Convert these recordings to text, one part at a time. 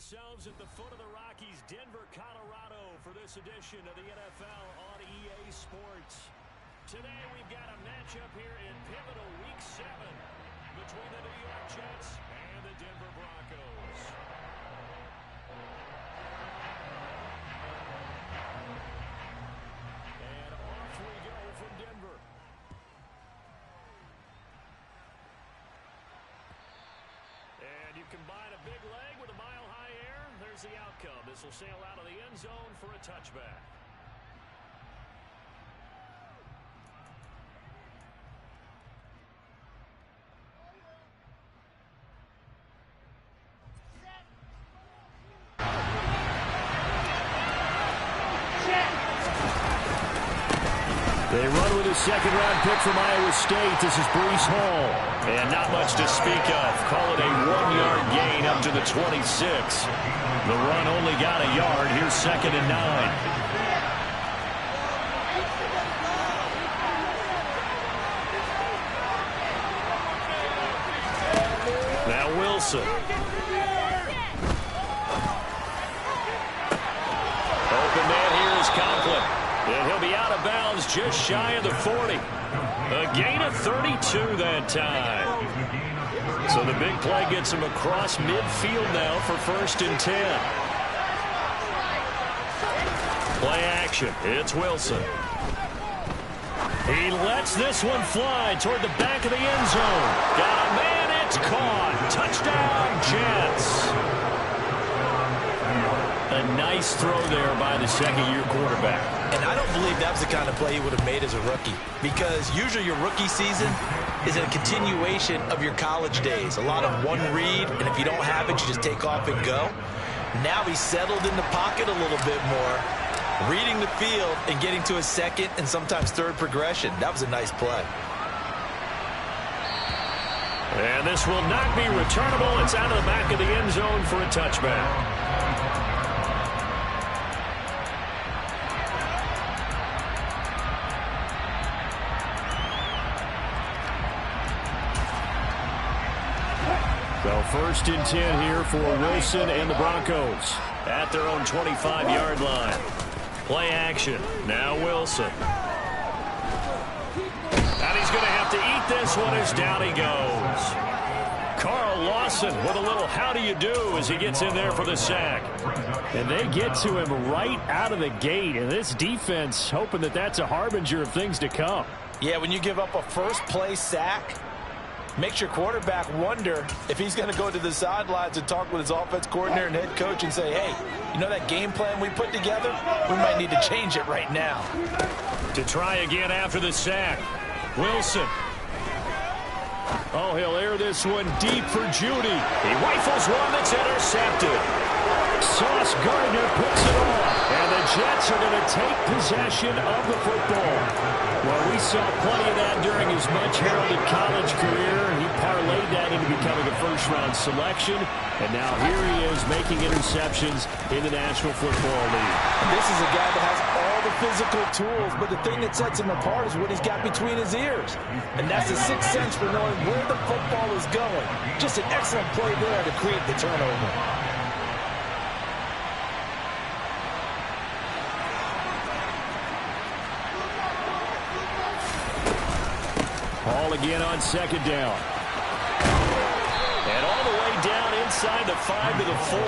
ourselves at the foot of the Rockies, Denver, Colorado, for this edition of the NFL on EA Sports. Today we've got a matchup here in pivotal Week 7 between the New York Jets and the Denver Broncos. And off we go from Denver. And you combine a big leg with a mile-high air, there's the outcome. This will sail out of the end zone for a touchback. They run with a second-round pick from Iowa State. This is Breece Hall. And not much to speak of. Call it a 1-yard gain up to the 26. The run only got a yard. Here's 2nd and 9. Now Wilson. Open man here is Conklin. And he'll be out of bounds just shy of the 40. A gain of 32 that time. So the big play gets him across midfield now for 1st and 10. Play action. It's Wilson. He lets this one fly toward the back of the end zone. Got a man. It's caught. Touchdown, Jets. A nice throw there by the second-year quarterback. And I don't believe that was the kind of play he would have made as a rookie, because usually your rookie season is a continuation of your college days. A lot of one read, and if you don't have it, you just take off and go. Now he's settled in the pocket a little bit more, reading the field and getting to a second and sometimes third progression. That was a nice play. And this will not be returnable. It's out of the back of the end zone for a touchback. So 1st and 10 here for Wilson and the Broncos at their own 25-yard line. Play action. Now Wilson. And he's going to have to eat this one as down he goes. Carl Lawson with a little how do you do as he gets in there for the sack. And they get to him right out of the gate. And this defense hoping that that's a harbinger of things to come. Yeah, when you give up a first-play sack, makes your quarterback wonder if he's going to go to the sidelines and talk with his offense coordinator and head coach and say, hey, you know that game plan we put together? We might need to change it right now. To try again after the sack. Wilson. Oh, he'll air this one deep for Judy. He rifles one that's intercepted. Sauce Gardner puts it on. And the Jets are going to take possession of the football. Well, we saw plenty of that during his much-heralded college career. He parlayed that into becoming a first-round selection. And now here he is making interceptions in the National Football League. And this is a guy that has all the physical tools, but the thing that sets him apart is what he's got between his ears. And that's the sixth sense for knowing where the football is going. Just an excellent play there to create the turnover. Hall again on 2nd down. And all the way down inside the 5 to the 4.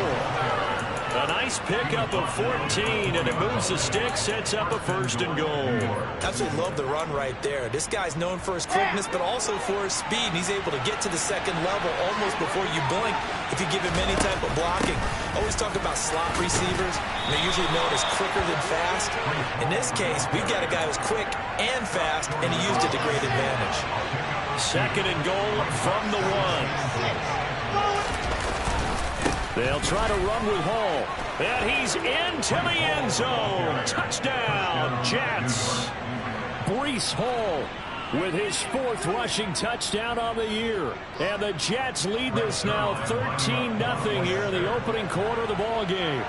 A nice pickup of 14, and it moves the stick, sets up a 1st and goal. Absolutely love the run right there. This guy's known for his quickness, but also for his speed. And he's able to get to the second level almost before you blink if you give him any type of blocking. Always talk about slot receivers. They're usually known as quicker than fast. In this case, we've got a guy who's quick and fast, and he used it to great advantage. 2nd and goal from the 1. They'll try to run with Hall. And he's into the end zone. Touchdown, Jets. Breece Hall with his 4th rushing touchdown on the year. And the Jets lead this now 13-0 here in the opening quarter of the ball game.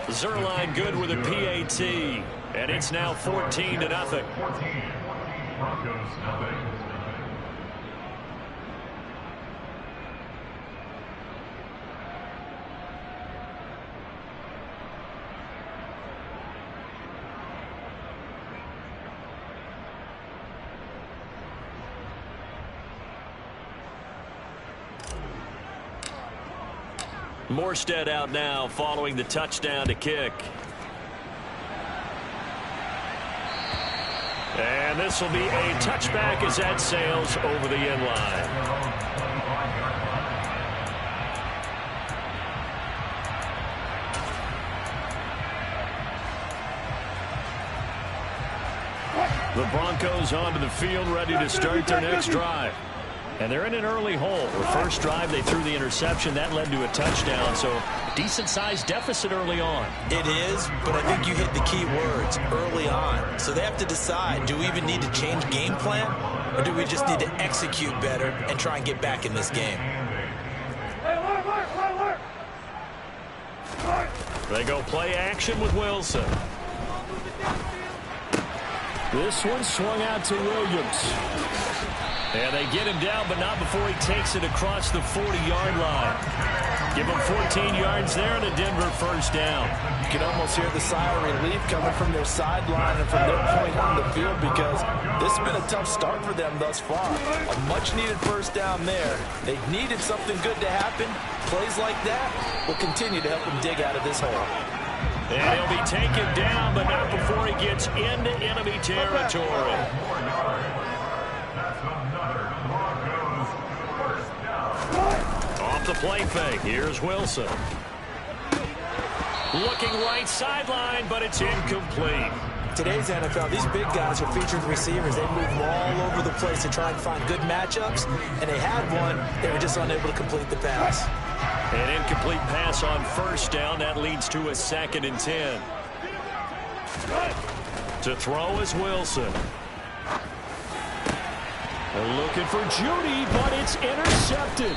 Zerline good with a PAT. And it's now 14-0. Morstead out now following the touchdown to kick. And this will be a touchback as that sails over the end line. The Broncos onto the field ready to start their next drive. And they're in an early hole. The first drive, they threw the interception. That led to a touchdown, so decent-sized deficit early on. It is, but I think you hit the key words, early on. So they have to decide, do we even need to change game plan, or do we just need to execute better and try and get back in this game? They go play action with Wilson. This one swung out to Williams. And they get him down, but not before he takes it across the 40-yard line. Give him 14 yards there and a Denver first down. You can almost hear the sigh of relief coming from their sideline and from their point on the field, because this has been a tough start for them thus far. A much-needed first down there. They needed something good to happen. Plays like that will continue to help them dig out of this hole. And he'll be taken down, but not before he gets into enemy territory. Off the play fake, here's Wilson. Looking right sideline, but it's incomplete. Today's NFL, these big guys are featured receivers. They move all over the place to try and find good matchups, and they had one. They were just unable to complete the pass. An incomplete pass on first down. That leads to a 2nd and 10. To throw is Wilson. They're looking for Judy, but it's intercepted.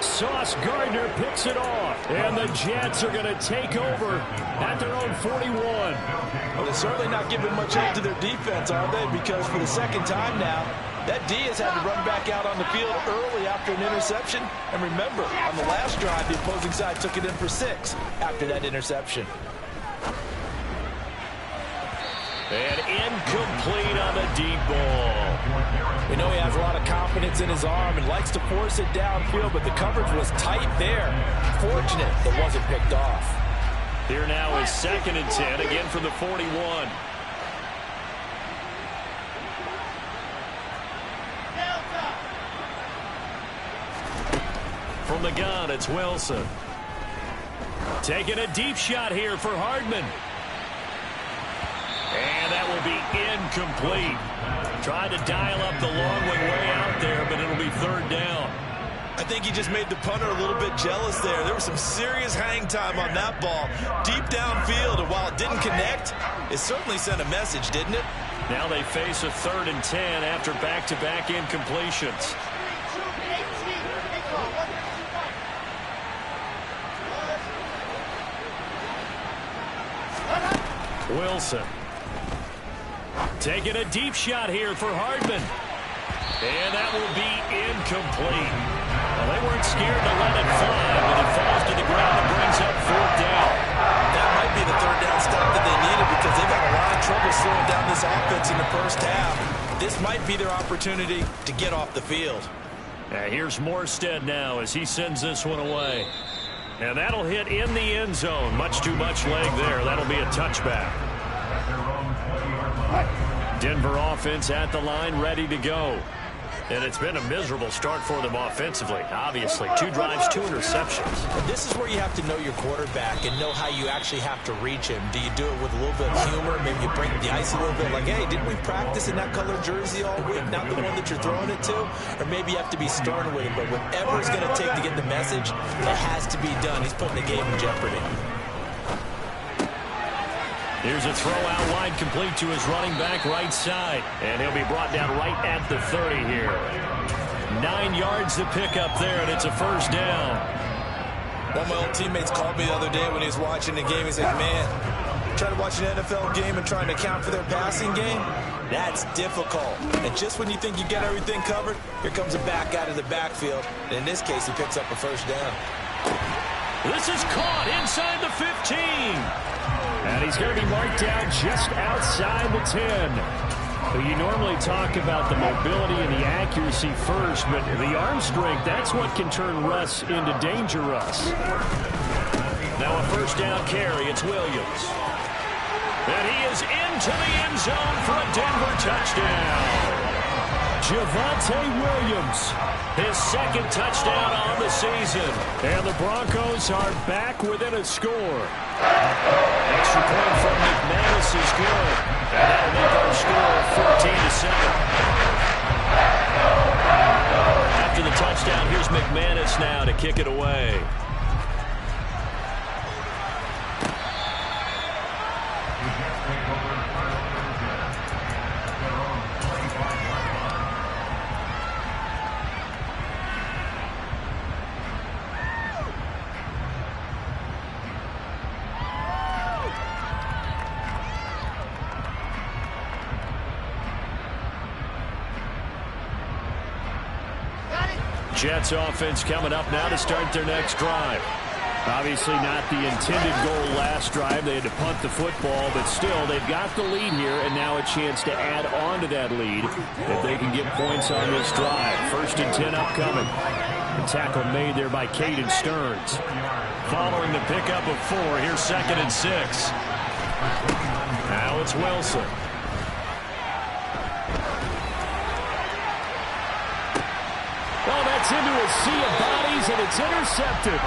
Sauce Gardner picks it off, and the Jets are going to take over at their own 41. Well, they're certainly not giving much help to their defense, are they? Because for the second time now, that D has had to run back out on the field early after an interception. And remember, on the last drive, the opposing side took it in for 6 after that interception. And incomplete on the deep ball. We know he has a lot of confidence in his arm and likes to force it downfield, but the coverage was tight there. Fortunate it wasn't picked off. Here now is 2nd and 10, again from the 41. From the gun, it's Wilson. Taking a deep shot here for Hardman. And that will be incomplete. Tried to dial up the long way out there, but it'll be 3rd down. I think he just made the punter a little bit jealous there. There was some serious hang time on that ball. Deep downfield, and while it didn't connect, it certainly sent a message, didn't it? Now they face a 3rd and 10 after back-to-back incompletions. Wilson. Taking a deep shot here for Hardman. And that will be incomplete. Well, they weren't scared to let it fly, but it falls to the ground and brings up 4th down. That might be the 3rd down stop that they needed, because they've had a lot of trouble slowing down this offense in the first half. This might be their opportunity to get off the field. Here's Morstead now as he sends this one away. And that'll hit in the end zone. Much too much leg there. That'll be a touchback. Denver offense at the line, ready to go. And it's been a miserable start for them offensively, obviously. 2 drives, 2 interceptions. And this is where you have to know your quarterback and know how you actually have to reach him. Do you do it with a little bit of humor? Maybe you break the ice a little bit, like, hey, didn't we practice in that color jersey all week, not the one that you're throwing it to? Or maybe you have to be stern with him. But whatever it's going to take to get the message, it has to be done. He's putting the game in jeopardy. Here's a throw out wide, complete to his running back right side. And he'll be brought down right at the 30 here. 9 yards to pick up there, and it's a 1st down. One of my old teammates called me the other day when he was watching the game. He's like, man, trying to watch an NFL game and trying to account for their passing game. That's difficult. And just when you think you get everything covered, here comes a back out of the backfield. And in this case, he picks up a first down. This is caught inside the 15. And he's going to be marked down just outside the 10. But you normally talk about the mobility and the accuracy first, but the arm strength, that's what can turn Russ into danger Russ. Now a first down carry, it's Williams. And he is into the end zone for a Denver touchdown. Javonte Williams, his second touchdown on the season. And the Broncos are back within a score. Extra point from McManus is good. And that'll make our score 14-7. After the touchdown, here's McManus now to kick it away. Jets offense coming up now to start their next drive. Obviously not the intended goal last drive. They had to punt the football, but still they've got the lead here and now a chance to add on to that lead if they can get points on this drive. 1st and 10 upcoming. The tackle made there by Caden Stearns. Following the pickup of 4, here's 2nd and 6. Now it's Wilson. Oh, that's into a sea of bodies, and it's intercepted.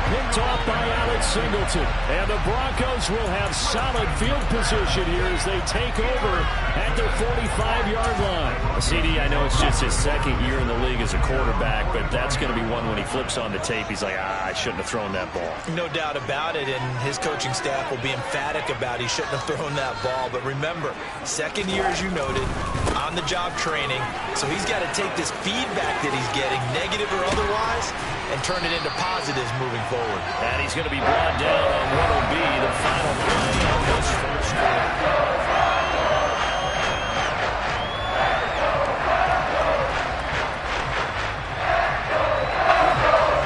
Picked off by Alex Singleton. And the Broncos will have solid field position here as they take over at their 45-yard line. CD, I know it's just his 2nd year in the league as a quarterback, but that's going to be one when he flips on the tape. He's like, I shouldn't have thrown that ball. No doubt about it, and his coaching staff will be emphatic about he shouldn't have thrown that ball. But remember, 2nd year, as you noted, on-the-job training, so he's got to take this feedback that he's getting, negative or otherwise, and turn it into positives moving forward. And he's going to be brought down on what will be the final play of this first quarter.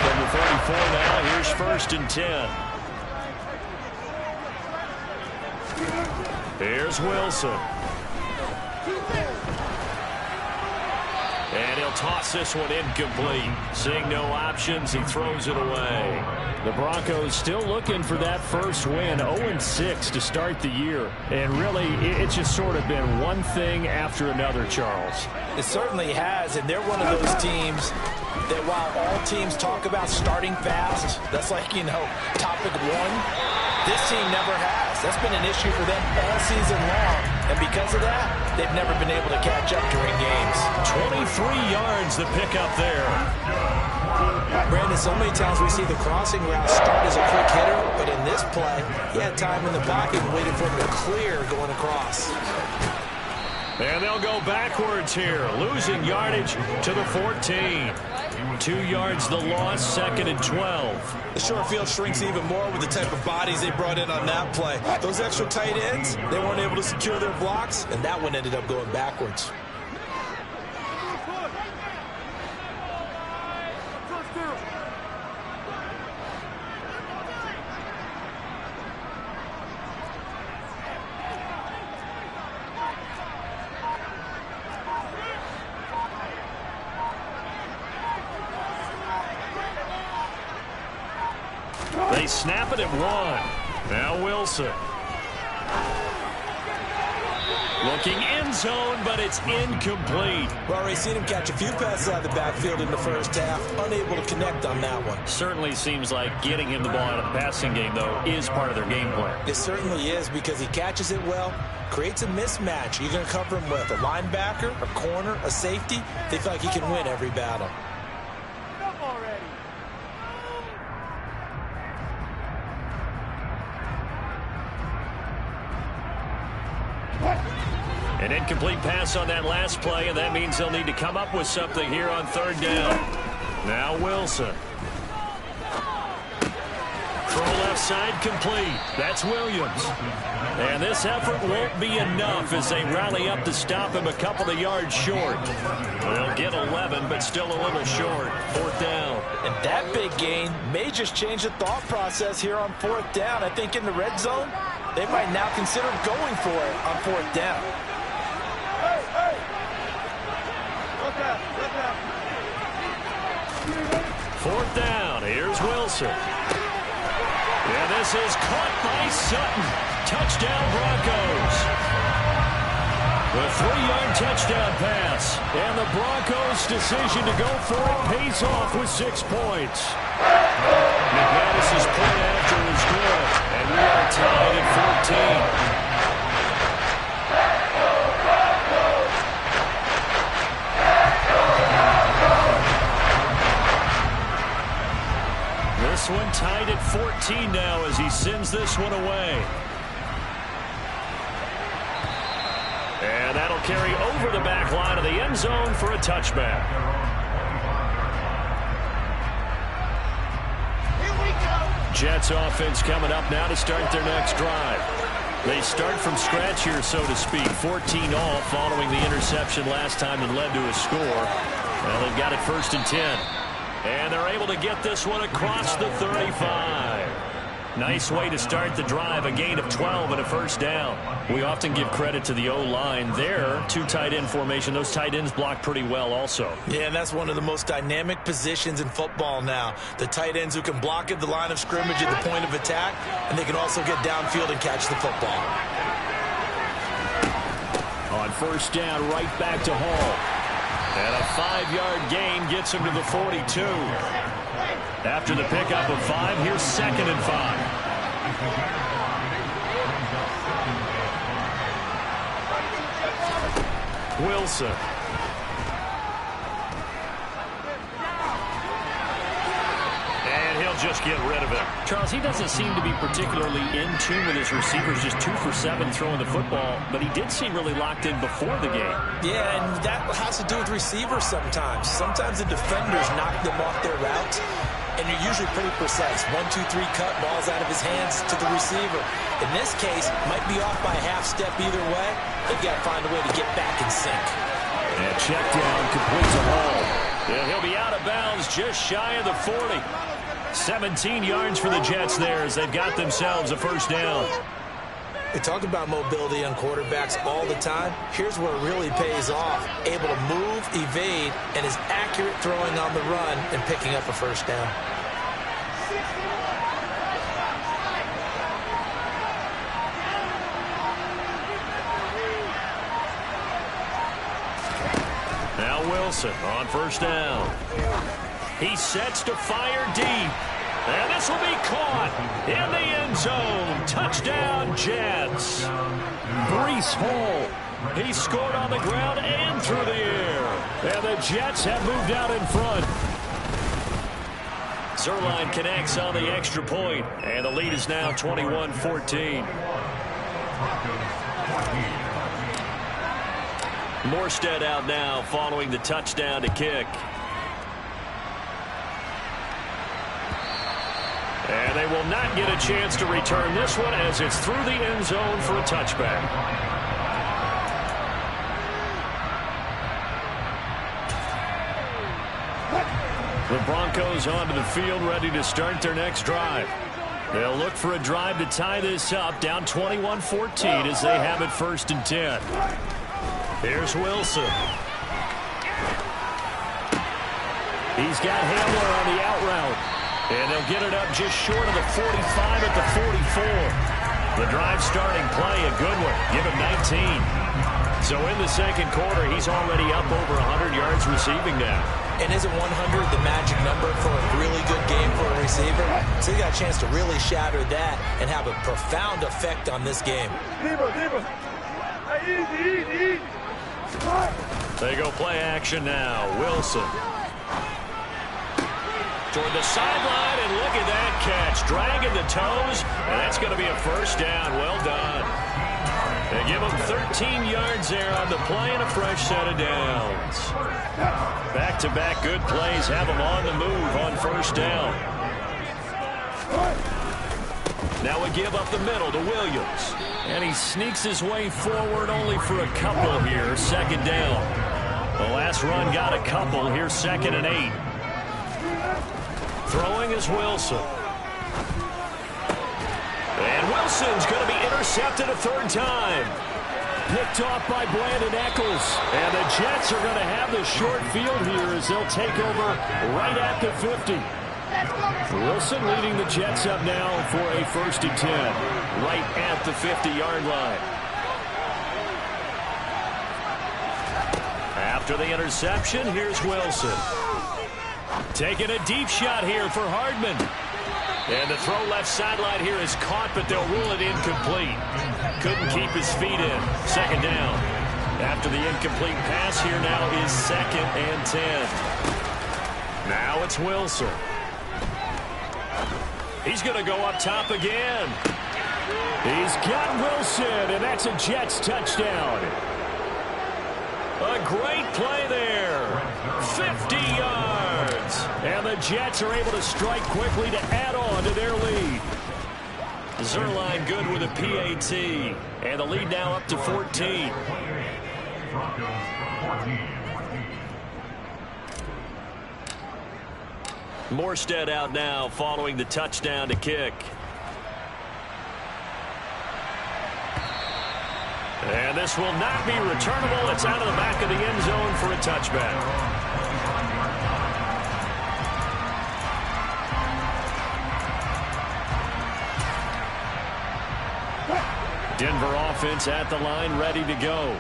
Number 44 now, here's 1st and 10. Here's Wilson. And he'll toss this one incomplete. Seeing no options, he throws it away. The Broncos still looking for that first win. 0-6 to start the year. And really, it's just sort of been one thing after another, Charles. It certainly has, and they're one of those teams that while all teams talk about starting fast, that's like, topic 1. This team never has. That's been an issue for them all season long. And because of that, they've never been able to catch up during games. 23 yards the pickup there. Brandon, so many times we see the crossing route start as a quick hitter, but in this play, he had time in the pocket and waited for him to clear going across. And they'll go backwards here, losing yardage to the 14. 2 yards the loss, 2nd and 12. The short field shrinks even more with the type of bodies they brought in on that play. Those extra tight ends, they weren't able to secure their blocks, and that one ended up going backwards. They snap it at 1. Now Wilson. Looking end zone, but it's incomplete. We've already seen him catch a few passes out of the backfield in the first half. Unable to connect on that one. Certainly seems like getting him the ball out of the passing game, though, is part of their game plan. It certainly is because he catches it well, creates a mismatch. You're going to cover him with a linebacker, a corner, a safety. They feel like he can win every battle. An incomplete pass on that last play, and that means they'll need to come up with something here on 3rd down. Now Wilson. Throw left side complete. That's Williams. And this effort won't be enough as they rally up to stop him a couple of yards short. They'll get 11, but still a little short. 4th down. And that big gain may just change the thought process here on 4th down. I think in the red zone, they might now consider going for it on 4th down. Fourth down. Here's Wilson. And this is caught by Sutton. Touchdown Broncos. The 3-yard touchdown pass. And the Broncos' decision to go for it pays off with 6 points. McManus's point after is good. And we are tied at 14. This one tied at 14 now as he sends this one away. And that'll carry over the back line of the end zone for a touchback. Here we go. Jets offense coming up now to start their next drive. They start from scratch here, so to speak. 14 all following the interception last time that led to a score. Well, they've got it 1st and 10. And they're able to get this one across the 35. Nice way to start the drive, a gain of 12 and a 1st down. We often give credit to the O-line there. 2 tight end formation. Those tight ends block pretty well also. Yeah, and that's one of the most dynamic positions in football now. The tight ends who can block at the line of scrimmage at the point of attack, and they can also get downfield and catch the football. On 1st down, right back to Hall. And a 5-yard gain gets him to the 42. After the pickup of 5, here's 2nd and 5. Wilson. And he'll just get rid of it. Charles, he doesn't seem to be particularly in tune with his receivers, just 2 for 7 throwing the football, but he did seem really locked in before the game. Yeah, and that has to do with receivers sometimes. Sometimes the defenders knock them off their routes, and you're usually pretty precise. 1, 2, 3 cut, balls out of his hands to the receiver. In this case, might be off by a half step either way. They've got to find a way to get back in sync. And check down completes a hole. And he'll be out of bounds just shy of the 40. 17 yards for the Jets there as they've got themselves a 1st down. We talk about mobility on quarterbacks all the time. Here's where it really pays off. Able to move, evade, and is accurate throwing on the run and picking up a 1st down. Now Wilson on 1st down. He sets to fire deep. And this will be caught in the end zone. Touchdown, Jets. Breece Hall. He scored on the ground and through the air. And the Jets have moved out in front. Zuerlein connects on the extra point. And the lead is now 21-14. Morstead out now following the touchdown to kick. And they will not get a chance to return this one as it's through the end zone for a touchback. The Broncos onto the field ready to start their next drive. They'll look for a drive to tie this up, down 21-14 as they have it 1st and 10. Here's Wilson. He's got Hamler on the out route. And they'll get it up just short of the 45 at the 44. The drive starting play, a good one. Give him 19. So in the 2nd quarter, he's already up over 100 yards receiving now. And isn't 100 the magic number for a really good game for a receiver? So you got a chance to really shatter that and have a profound effect on this game. They go play action now. Wilson. Toward the sideline, and look at that catch. Dragging the toes, and that's going to be a 1st down. Well done. They give him 13 yards there on the play and a fresh set of downs. Back-to-back good plays have him on the move on 1st down. Now we give up the middle to Williams. And he sneaks his way forward only for a couple here. Second down. The last run got a couple. Here's 2nd and 8. Throwing is Wilson. And Wilson's going to be intercepted a third time. Picked off by Brandon Echols. And the Jets are going to have the short field here as they'll take over right at the 50. Wilson leading the Jets up now for a 1st and 10. Right at the 50-yard line. After the interception, here's Wilson. Taking a deep shot here for Hardman. And the throw left sideline here is caught, but they'll rule it incomplete. Couldn't keep his feet in. Second down. After the incomplete pass, here now is 2nd and 10. Now it's Wilson. He's going to go up top again. He's got Wilson, and that's a Jets touchdown. A great play there. 50 yards. And the Jets are able to strike quickly to add on to their lead. Zuerlein good with a PAT. And the lead now up to 14. Morstead out now following the touchdown to kick. And this will not be returnable. It's out of the back of the end zone for a touchback. Denver offense at the line, ready to go.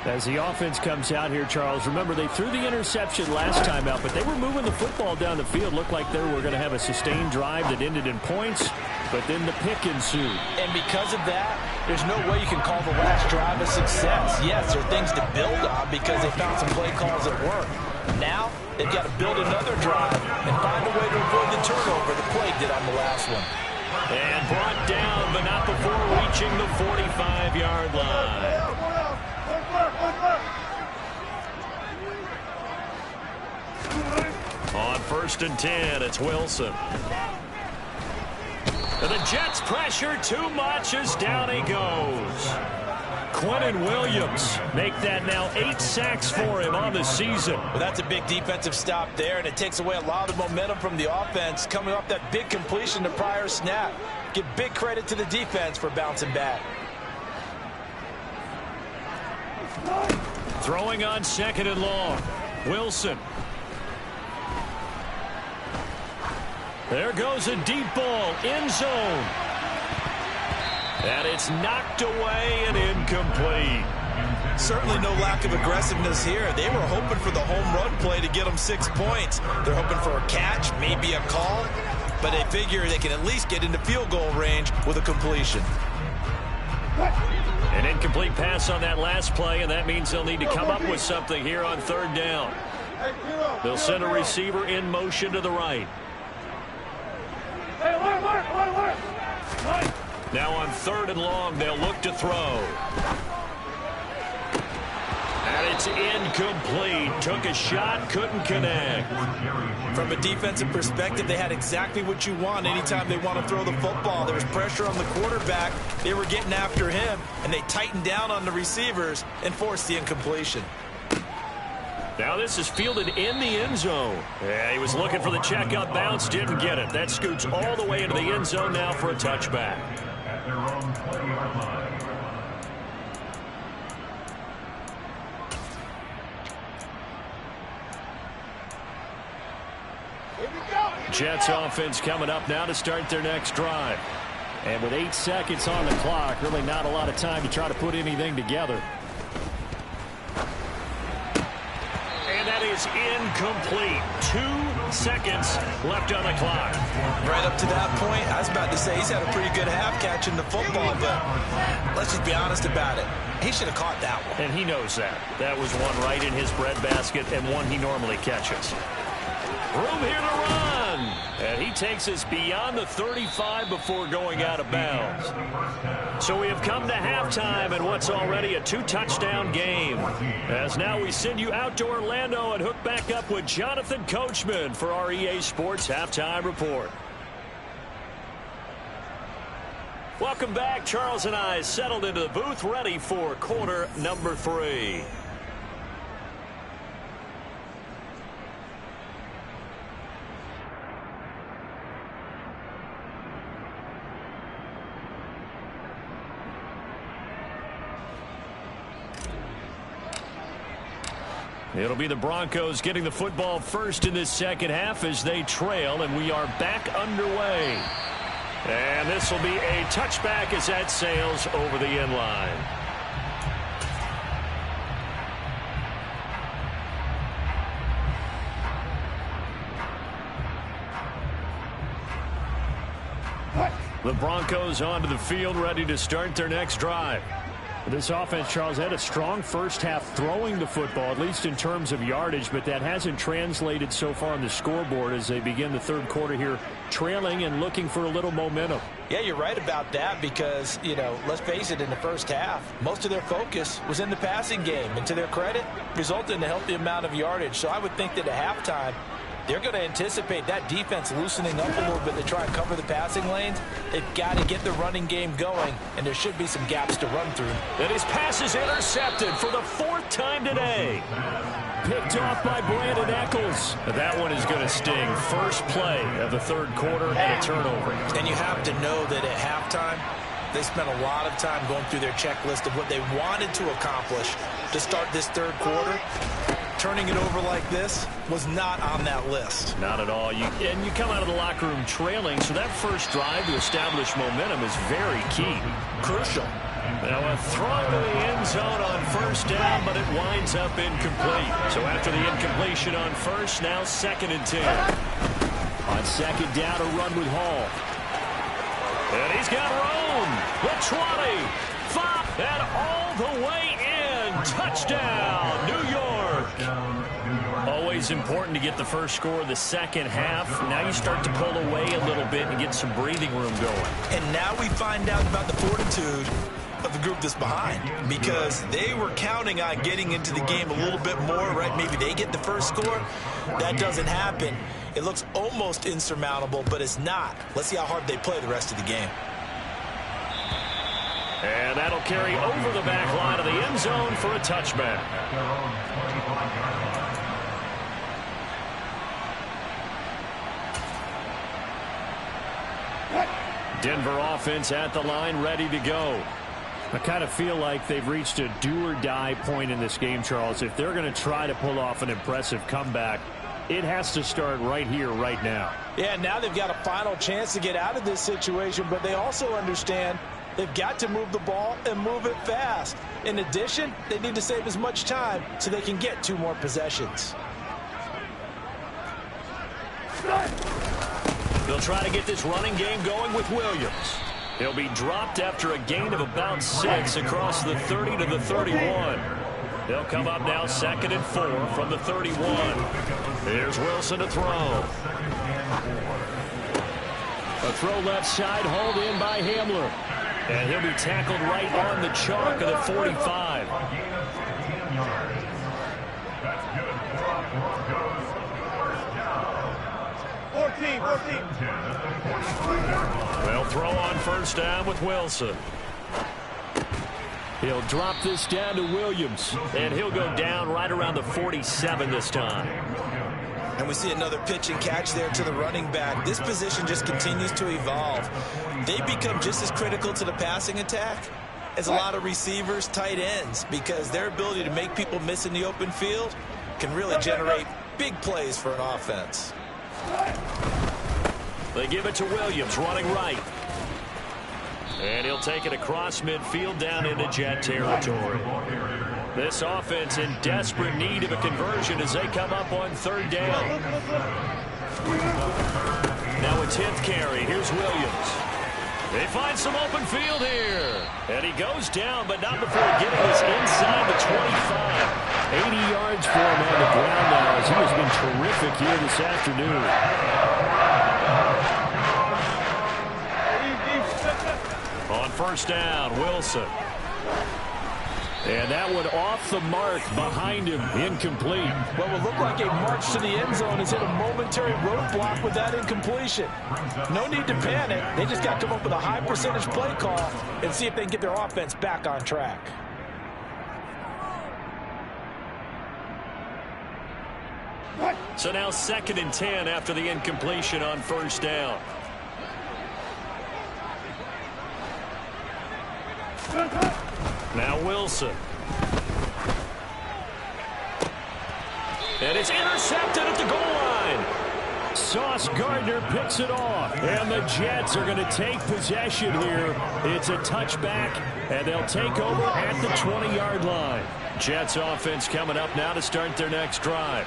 As the offense comes out here, Charles, remember they threw the interception last time out, but they were moving the football down the field. Looked like they were going to have a sustained drive that ended in points, but then the pick ensued. And because of that, there's no way you can call the last drive a success. Yes, there are things to build on because they found some play calls that work. Now, they've got to build another drive and find a way to avoid the turnover the play did on the last one. And brought down, but not before reaching the 45-yard line. On 1st and 10, it's Wilson. And the Jets pressure too much as down he goes. Quinnen Williams make that now 8 sacks for him on the season. Well, that's a big defensive stop there, and it takes away a lot of the momentum from the offense coming off that big completion the prior snap. Give big credit to the defense for bouncing back. Throwing on 2nd and long. Wilson. There goes a deep ball, end zone. And it's knocked away and incomplete. Certainly no lack of aggressiveness here. They were hoping for the home run play to get them 6 points. They're hoping for a catch, maybe a call, but they figure they can at least get into field goal range with a completion. An incomplete pass on that last play, and that means they'll need to come up with something here on 3rd down. They'll send a receiver in motion to the right. Now on 3rd and long, they'll look to throw. And it's incomplete. Took a shot, couldn't connect. From a defensive perspective, they had exactly what you want anytime they want to throw the football. There was pressure on the quarterback. They were getting after him, and they tightened down on the receivers and forced the incompletion. Now this is fielded in the end zone. Yeah, he was looking for the checkup bounce, didn't get it. That scoots all the way into the end zone now for a touchback. Jets offense coming up now to start their next drive. And with 8 seconds on the clock, really not a lot of time to try to put anything together. And that is incomplete. 2 seconds left on the clock. Right up to that point, I was about to say he's had a pretty good half catching the football, but let's just be honest about it. He should have caught that one. And he knows that. That was one right in his breadbasket and one he normally catches. Room here to run. And he takes us beyond the 35 before going out of bounds. So we have come to halftime in what's already a 2-touchdown game. As now we send you out to Orlando and hook back up with Jonathan Coachman for our EA Sports Halftime Report. Welcome back. Charles and I settled into the booth, ready for quarter number 3. It'll be the Broncos getting the football first in this second half as they trail, and we are back underway. And this will be a touchback as that sails over the end line. The Broncos onto the field, ready to start their next drive. This offense, Charles, had a strong first half throwing the football, at least in terms of yardage, but that hasn't translated so far on the scoreboard as they begin the third quarter here, trailing and looking for a little momentum. Yeah, you're right about that because, let's face it, in the first half, most of their focus was in the passing game, and to their credit, resulted in a healthy amount of yardage. So I would think that at halftime, they're going to anticipate that defense loosening up a little bit to try and cover the passing lanes. They've got to get the running game going, and there should be some gaps to run through. And his pass is intercepted for the 4th time today. Picked off by Brandon Echols. That one is going to sting. First play of the third quarter and a turnover. And you have to know that at halftime, they spent a lot of time going through their checklist of what they wanted to accomplish to start this third quarter. Turning it over like this was not on that list. Not at all. And you come out of the locker room trailing, so that first drive to establish momentum is very key. Crucial. Now a throw to the end zone on first down, but it winds up incomplete. So after the incompletion on first, now 2nd and 10. On second down, a run with Hall. And he's got room. The 20. 5. And all the way in. Touchdown, New York. Always important to get the first score of the second half. Now you start to pull away a little bit and get some breathing room going. And now we find out about the fortitude of the group that's behind, because they were counting on getting into the game a little bit more, right? Maybe they get the first score. That doesn't happen. It looks almost insurmountable, but it's not. Let's see how hard they play the rest of the game. And that'll carry over the back line of the end zone for a touchback. Denver offense at the line, ready to go. I kind of feel like they've reached a do-or-die point in this game, Charles. If they're going to try to pull off an impressive comeback, it has to start right here, right now. Yeah, now they've got a final chance to get out of this situation, but they also understand they've got to move the ball and move it fast. In addition, they need to save as much time so they can get 2 more possessions. They'll try to get this running game going with Williams. He'll be dropped after a gain of about 6 across the 30 to the 31. They'll come up now 2nd and 4 from the 31. Here's Wilson to throw. A throw left side, hauled in by Hamler. And he'll be tackled right on the chalk of the 45. They'll throw on first down with Wilson. He'll drop this down to Williams, and he'll go down right around the 47 this time. And we see another pitch and catch there to the running back. This position just continues to evolve. They become just as critical to the passing attack as a lot of receivers, tight ends, because their ability to make people miss in the open field can really generate big plays for an offense. They give it to Williams, running right. And he'll take it across midfield down into Jet territory. This offense in desperate need of a conversion as they come up on third down. Now a 10th carry. Here's Williams. They find some open field here. And he goes down, but not before getting us inside the 25. 80 yards for him on the ground now as he has been terrific here this afternoon. On first down, Wilson. And that one off the mark behind him, incomplete. What would look like a march to the end zone is hit a momentary roadblock with that incompletion. No need to panic. They just got to come up with a high percentage play call and see if they can get their offense back on track. So now 2nd and 10 after the incompletion on first down. Now Wilson. And it's intercepted at the goal line. Sauce Gardner picks it off. And the Jets are going to take possession here. It's a touchback, and they'll take over at the 20-yard line. Jets offense coming up now to start their next drive.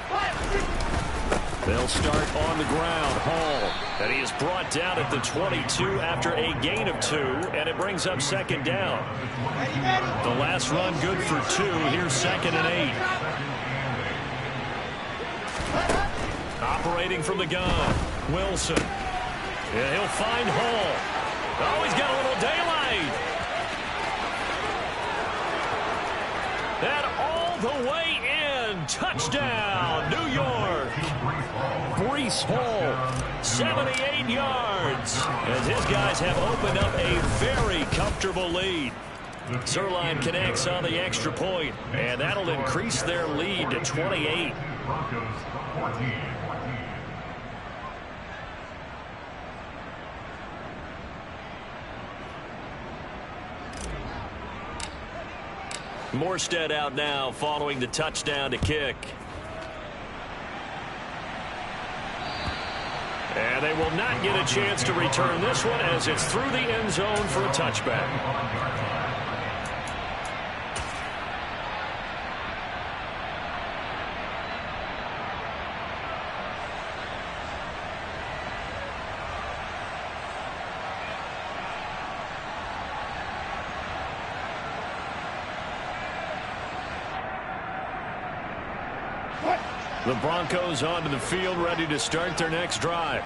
They'll start on the ground. Hall. And he is brought down at the 22 after a gain of 2, and it brings up 2nd down. The last run good for 2. Here's 2nd and 8. Operating from the gun. Wilson. And he'll find Hall. Oh, he's got a little daylight. And all the way in. Touchdown, New York. Breece Hall, 78 yards, as his guys have opened up a very comfortable lead. Zuerlein connects on the extra point, and that'll increase their lead to 28. Morstead out now following the touchdown to kick. And they will not get a chance to return this one as it's through the end zone for a touchback. The Broncos onto the field, ready to start their next drive.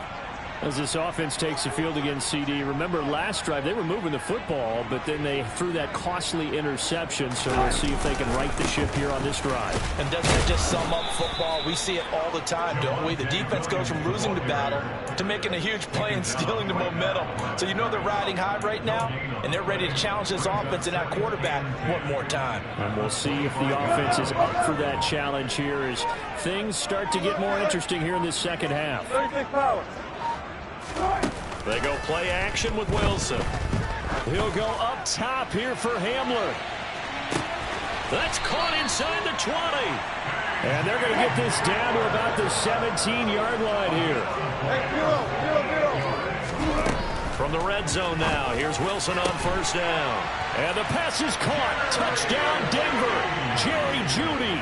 As this offense takes the field against CD, remember last drive they were moving the football, but then they threw that costly interception, so we'll see if they can right the ship here on this drive. And doesn't it just sum up football? We see it all the time, don't we? The defense goes from losing the battle to making a huge play and stealing the momentum. So you know they're riding high right now, and they're ready to challenge this offense and that quarterback one more time. And we'll see if the offense is up for that challenge here as things start to get more interesting here in this second half. They go play action with Wilson. He'll go up top here for Hamler. That's caught inside the 20. And they're going to get this down to about the 17-yard line here. From the red zone now, here's Wilson on first down. And the pass is caught. Touchdown, Denver. Jerry Jeudy.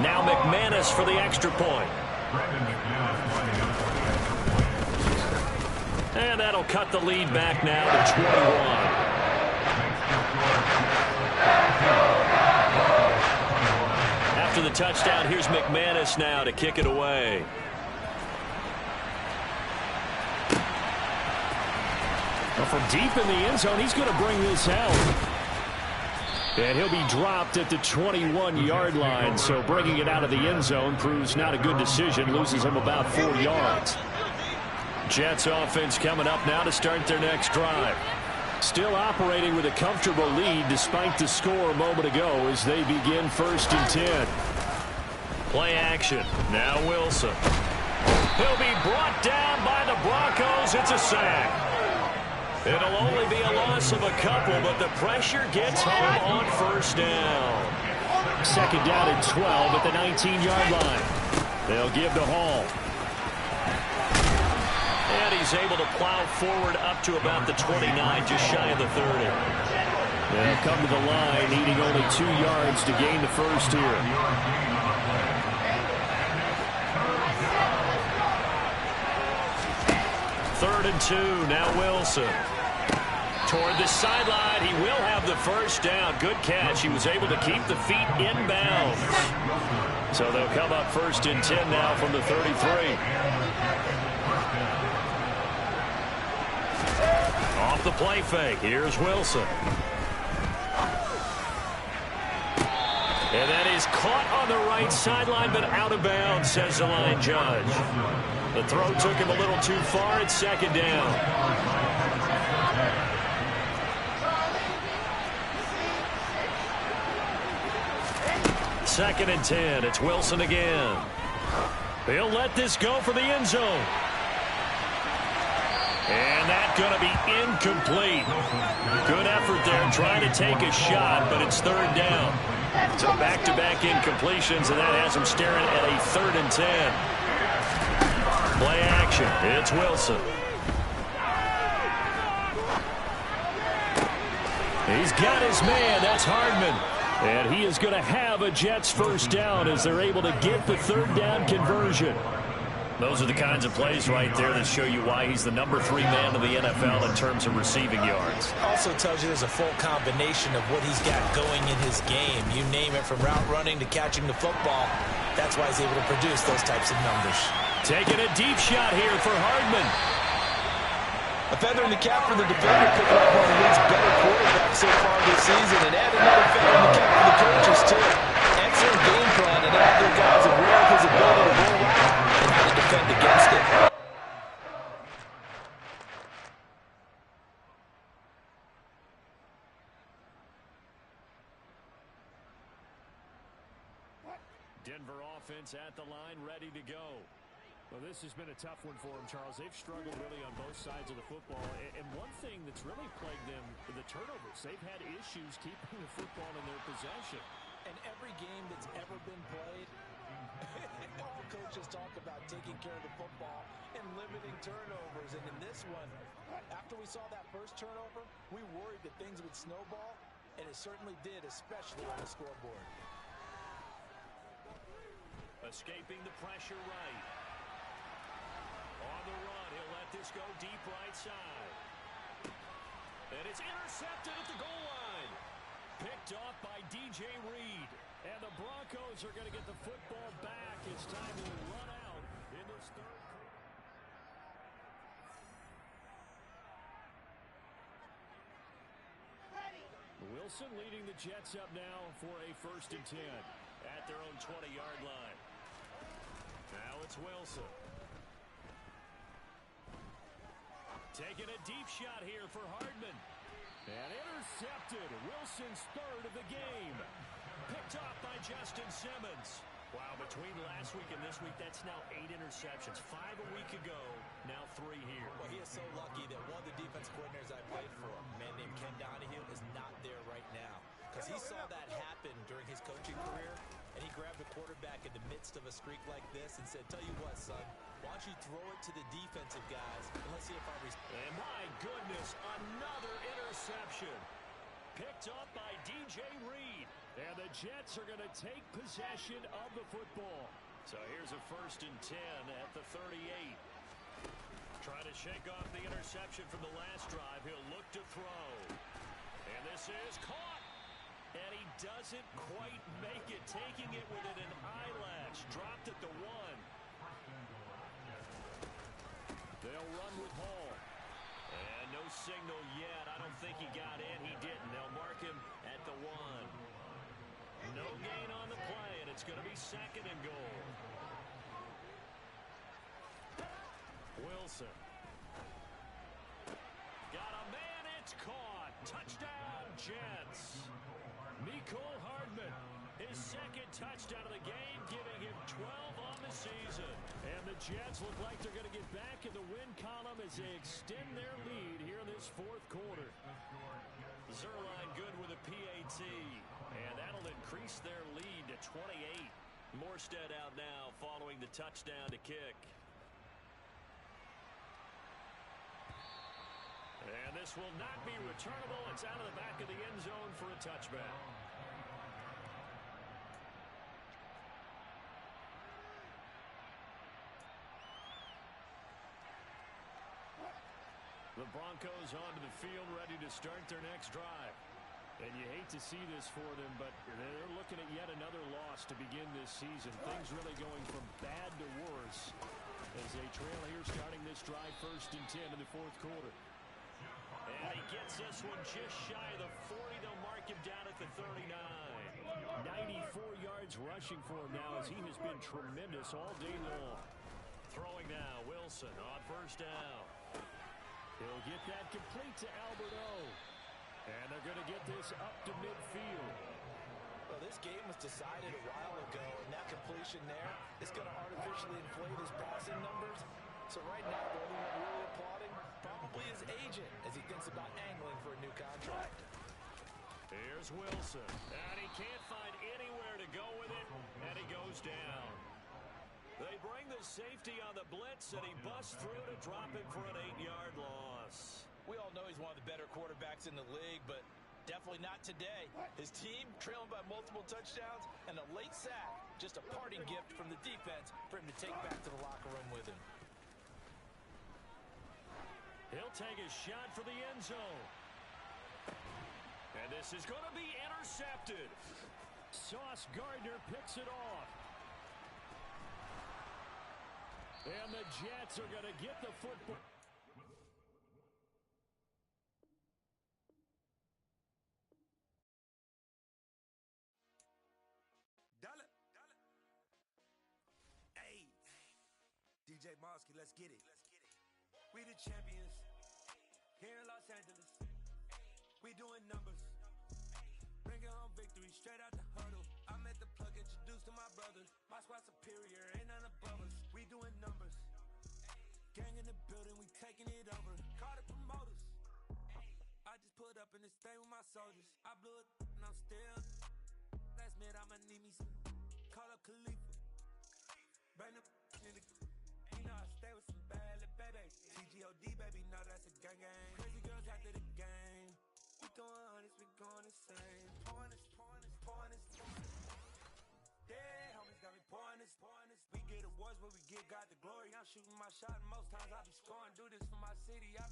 Now McManus for the extra point. And that'll cut the lead back now to 21. After the touchdown, here's McManus now to kick it away. Well, from deep in the end zone, he's going to bring this out. And he'll be dropped at the 21-yard line, so bringing it out of the end zone proves not a good decision, loses him about 4 yards. Jets offense coming up now to start their next drive. Still operating with a comfortable lead despite the score a moment ago as they begin 1st and 10. Play action. Now Wilson. He'll be brought down by the Broncos. It's a sack. It'll only be a loss of a couple, but the pressure gets home on first down. 2nd down and 12 at the 19-yard line. They'll give to Hall. And he's able to plow forward up to about the 29, just shy of the 30. They'll come to the line, needing only 2 yards to gain the first here. Third and 2, now Wilson. Toward the sideline, he will have the first down. Good catch. He was able to keep the feet inbounds. So they'll come up 1st and 10 now from the 33. Off the play fake, here's Wilson. And that is caught on the right sideline, but out of bounds, says the line judge. The throw took him a little too far. It's second down. Second and 10. It's Wilson again. He'll let this go for the end zone. And that's going to be incomplete. Good effort there trying to take a shot, but it's third down. So back-to-back incompletions, and that has him staring at a 3rd and 10. Play action. It's Wilson. He's got his man. That's Hardman. And he is going to have a Jets first down as they're able to get the 3rd down conversion. Those are the kinds of plays right there that show you why he's the number 3 man in the NFL in terms of receiving yards. Also tells you there's a full combination of what he's got going in his game. You name it, from route running to catching the football. That's why he's able to produce those types of numbers. Taking a deep shot here for Hardman. A feather in the cap for the defender, picking up one of the league's better quarterbacks so far this season, and add another feather in the cap for the coaches, too. Excellent game plan, and all their guys aware of his ability to roll out and how to defend against it. Denver offense at the line, ready to go. Well, this has been a tough one for them, Charles. They've struggled really on both sides of the football. And one thing that's really plagued them, the turnovers. They've had issues keeping the football in their possession. And every game that's ever been played, all coaches talk about taking care of the football and limiting turnovers. And in this one, after we saw that first turnover, we worried that things would snowball, and it certainly did, especially on the scoreboard. Escaping the pressure right. On the run, he'll let this go deep right side. And it's intercepted at the goal line. Picked off by DJ Reed. And the Broncos are going to get the football back. It's time to run out in this third quarter. Wilson leading the Jets up now for a 1st and 10 at their own 20-yard line. Now it's Wilson. Taking a deep shot here for Hardman. And intercepted. Wilson's 3rd of the game. Picked off by Justin Simmons. Wow, between last week and this week, that's now 8 interceptions. 5 a week ago, now 3 here. Well, he is so lucky that one of the defense coordinators I played for, a man named Ken Donahue, is not there right now. Because he saw that happen during his coaching career, and he grabbed the quarterback in the midst of a streak like this and said, tell you what, son, why don't you throw it to the defensive guys, and let's see if our... And my goodness, another interception. Picked up by DJ Reed. And the Jets are going to take possession of the football. So here's a 1st and 10 at the 38. Trying to shake off the interception from the last drive. He'll look to throw. And this is caught. And he doesn't quite make it. Taking it within an eyelash. Dropped at the 1. They'll run with Hall. And no signal yet. I don't think he got in. He didn't. They'll mark him at the 1. No gain on the play, and it's going to be 2nd and goal. Wilson. Got a man, it's caught. Touchdown, Jets. Mecole Hardman, his 2nd touchdown of the game, giving him 12 on the season. And the Jets look like they're going to get back in the win column as they extend their lead here in this 4th quarter. Zuerlein good with a PAT. And that'll increase their lead to 28. Morstead out now following the touchdown to kick. And this will not be returnable. It's out of the back of the end zone for a touchback. The Broncos onto the field ready to start their next drive. And you hate to see this for them, but they're looking at yet another loss to begin this season. Things really going from bad to worse as they trail here starting this drive 1st and 10 in the 4th quarter. And he gets this one just shy of the 40. They'll mark him down at the 39. 94 yards rushing for him now as he has been tremendous all day long. Throwing now, Wilson on first down. He'll get that complete to Albert O. And they're going to get this up to midfield. Well, this game was decided a while ago, and that completion there is going to artificially inflate his passing numbers. So right now, the only one really applauding probably his agent as he thinks about angling for a new contract. Here's Wilson, and he can't find anywhere to go with it, and he goes down. They bring the safety on the blitz, and he busts through to drop him for an 8-yard loss. We all know he's one of the better quarterbacks in the league, but definitely not today. His team trailing by multiple touchdowns and a late sack. Just a parting gift from the defense for him to take back to the locker room with him. He'll take a shot for the end zone. And this is going to be intercepted. Sauce Gardner picks it off. And the Jets are going to get the football. Dollar. Hey, DJ Mosky, let's get it. We the champions here in Los Angeles. We doing numbers. Bringing home victory straight out the huddle. I'm at the plug, introduced to my brothers. My squad superior, ain't none above us. We doing numbers. Gang in the building, we taking it over. Call the promoters. I just put up in this thing with my soldiers. I blew it and I'm still. Last minute, I'ma need me some. Call up Khalifa. Bring the in the. You know I stay with some bad little baby. TGOD, baby, no, that's a gang gang. Crazy girls after the game. We throwing hundreds, we going insane. Pouring this. Yeah, homies got me pouring this. We get awards, but we give God the glory. I'm shooting my shot, and most times I be scoring. Do this for my city, I